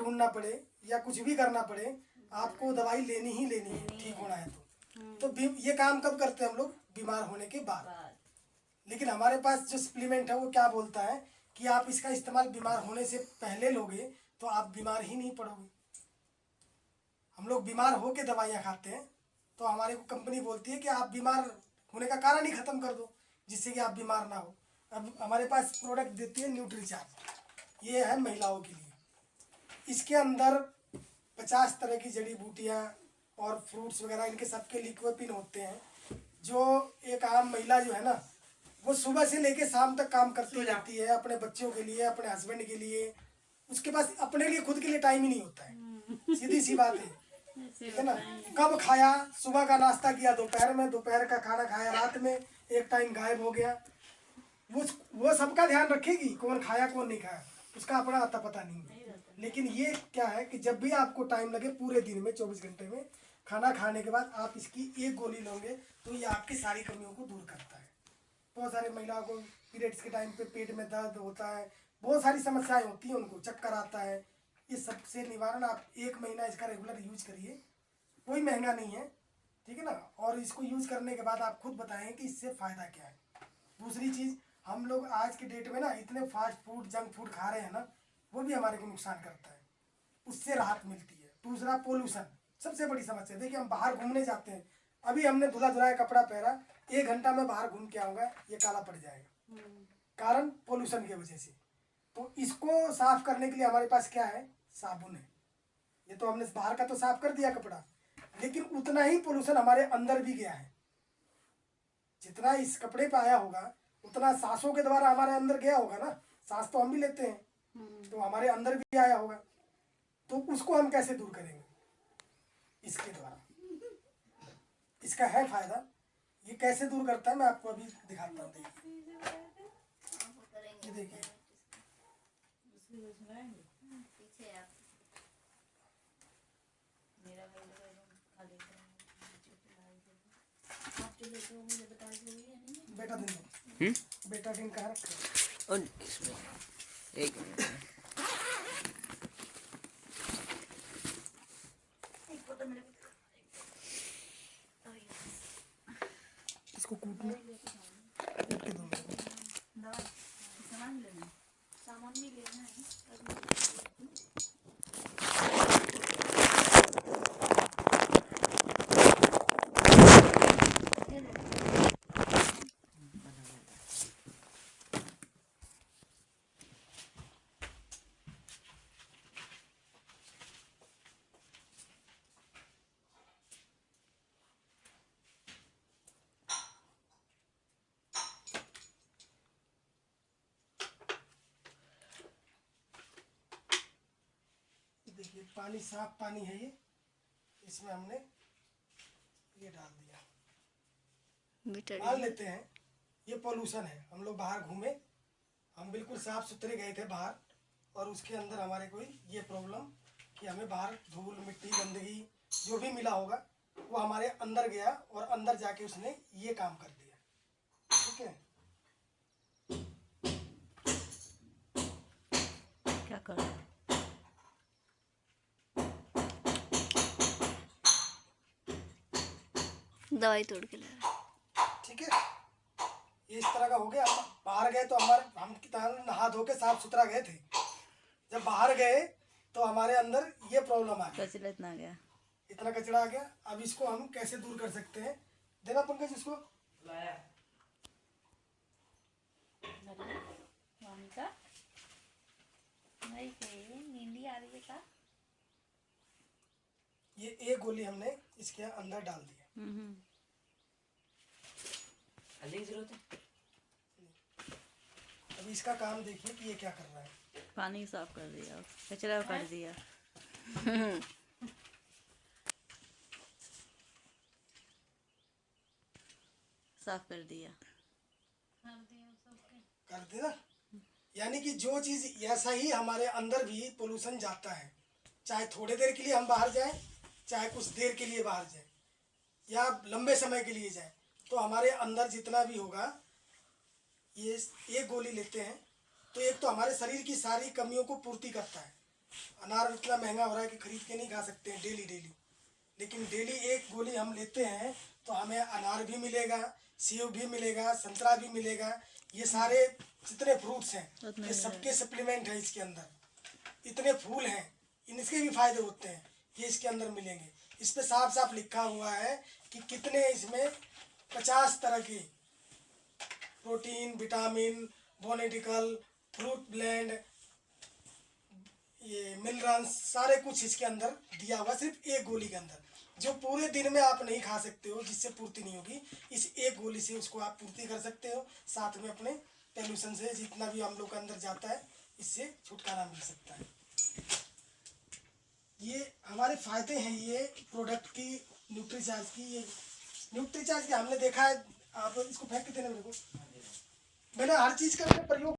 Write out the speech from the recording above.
ढूंढना पड़े या कुछ भी करना पड़े, आपको दवाई लेनी ही लेनी है ठीक होना है तो ये काम कब करते हैं हम लोग? बीमार होने के बाद। लेकिन हमारे पास जो सप्लीमेंट है वो क्या बोलता है कि आप इसका इस्तेमाल बीमार होने से पहले लोगे तो आप बीमार ही नहीं पड़ोगे। हम लोग बीमार होके दवाइयाँ खाते हैं तो हमारे को कंपनी बोलती है कि आप बीमार होने का कारण ही ख़त्म कर दो जिससे कि आप बीमार ना हो। अब हमारे पास प्रोडक्ट देती है न्यूट्रीचार्ज, ये है महिलाओं के लिए। इसके अंदर 50 तरह की जड़ी बूटियाँ और फ्रूट्स वगैरह इनके सबके लिक्विपिन होते हैं, जो एक आम महिला जो है ना वो सुबह से लेके शाम तक काम करती रहती है अपने बच्चों के लिए, अपने हस्बैंड के लिए। उसके पास अपने लिए खुद के लिए टाइम ही नहीं होता है, सीधी सी बात है, ठीक है ना। कब खाया, सुबह का नाश्ता किया दोपहर में, दोपहर का खाना खाया रात में, एक टाइम गायब हो गया। वो सबका ध्यान रखेगी, कौन खाया कौन नहीं खाया उसका अपना आता पता नहीं है। लेकिन ये क्या है कि जब भी आपको टाइम लगे पूरे दिन में 24 घंटे में, खाना खाने के बाद आप इसकी एक गोली लोगे तो ये आपकी सारी कमियों को दूर करता है। बहुत सारे महिलाओं को पीरियड्स के टाइम पे पेट में दर्द होता है, बहुत सारी समस्याएं होती हैं, उनको चक्कर आता है। ये सबसे निवारण आप 1 महीना इसका रेगुलर यूज करिए, कोई महंगा नहीं है, ठीक है ना। और इसको यूज करने के बाद आप खुद बताएं कि इससे फ़ायदा क्या है। दूसरी चीज़, हम लोग आज के डेट में ना इतने फास्ट फूड जंक फूड खा रहे हैं ना, वो भी हमारे को नुकसान करता है, उससे राहत मिलती है। दूसरा, पोल्यूशन सबसे बड़ी समस्या। देखिए हम बाहर घूमने जाते हैं, अभी हमने धुला धुलाया कपड़ा पहना, 1 घंटा में बाहर घूम के आऊँगा ये काला पड़ जाएगा, कारण पोल्यूशन की वजह से। तो इसको साफ करने के लिए हमारे पास क्या है? साबुन है। ये तो हमने बाहर का तो साफ कर दिया कपड़ा, लेकिन उतना ही पोल्यूशन हमारे अंदर भी गया है। जितना इस कपड़े पे आया होगा उतना सांसों के द्वारा हमारे अंदर गया होगा ना, सांस तो हम भी लेते हैं, तो हमारे अंदर भी आया होगा। तो उसको हम कैसे दूर करेंगे? इसके द्वारा। इसका है फायदा। ये कैसे दूर करता है मैं आपको अभी दिखाता हूँ। देखिए, ये देखिए, बेटा दिन बेटा दिन कहाँ रखा है? एक इसको कूटना, कूट के दो। सामान भी लेना है। देखिए पानी, साफ पानी है ये, इसमें हमने ये डाल दिया। मान लेते हैं ये पोल्यूशन है, हम लोग बाहर घूमे, हम बिल्कुल साफ सुथरे गए थे बाहर, और उसके अंदर हमारे कोई ये प्रॉब्लम कि हमें बाहर धूल मिट्टी गंदगी जो भी मिला होगा वो हमारे अंदर गया और अंदर जाके उसने ये काम कर दिया, ठीक है। क्या कर रहा है? दवाई तोड़ के ला, ठीक है। ये इस तरह का हो गया। बाहर गए तो हम कितना नहा धो के साफ सुथरा गए थे, जब बाहर गए तो हमारे अंदर ये प्रॉब्लम आ गई, कचरा इतना आ गया, इतना कचरा आ गया। अब इसको हम कैसे दूर कर सकते हैं? देना पंकज इसको। नींदी आ रही है का? ये एक गोली हमने इसके अंदर डाल दिया। जरूरत है। अब इसका काम देखिए कि ये क्या कर रहा है। पानी साफ कर दिया, कचरा कर दिया। साफ कर दिया, कर देना। यानी कि जो चीज़ ऐसा ही हमारे अंदर भी पोल्यूशन जाता है, चाहे थोड़े देर के लिए हम बाहर जाएं, चाहे कुछ देर के लिए बाहर जाएं, या लंबे समय के लिए जाएं, तो हमारे अंदर जितना भी होगा, ये एक गोली लेते हैं तो एक तो हमारे शरीर की सारी कमियों को पूर्ति करता है, अनार इतना महंगा हो रहा है कि खरीद के नहीं खा सकते हैं डेली डेली, लेकिन डेली एक गोली हम लेते हैं तो हमें अनार भी मिलेगा, सेब भी मिलेगा, संतरा भी मिलेगा। ये सारे जितने फ्रूट्स हैं ये सबके सप्लीमेंट है इसके अंदर। इतने फूल हैं इनके भी फायदे होते हैं, ये इसके अंदर मिलेंगे। इस पे साफ साफ लिखा हुआ है कि कितने इसमें 50 तरह के प्रोटीन, विटामिन, बोनेटिकल, फ्रूट ब्लेंड, ये मिनरल्स सारे कुछ इसके अंदर दिया हुआ, सिर्फ एक गोली के अंदर, जो पूरे दिन में आप नहीं खा सकते हो, जिससे पूर्ति नहीं होगी। इस एक गोली से उसको आप पूर्ति कर सकते हो। साथ में अपने पॉल्यूशन से जितना भी हम लोग के अंदर जाता है इससे छुटकारा मिल सकता है। ये हमारे फायदे हैं ये प्रोडक्ट की, न्यूट्रीचार्ज की। ये न्यूट्रीचार्ज की हमने देखा है, आप इसको फेंक के देना मेरे को, मैंने हर चीज़ का प्रयोग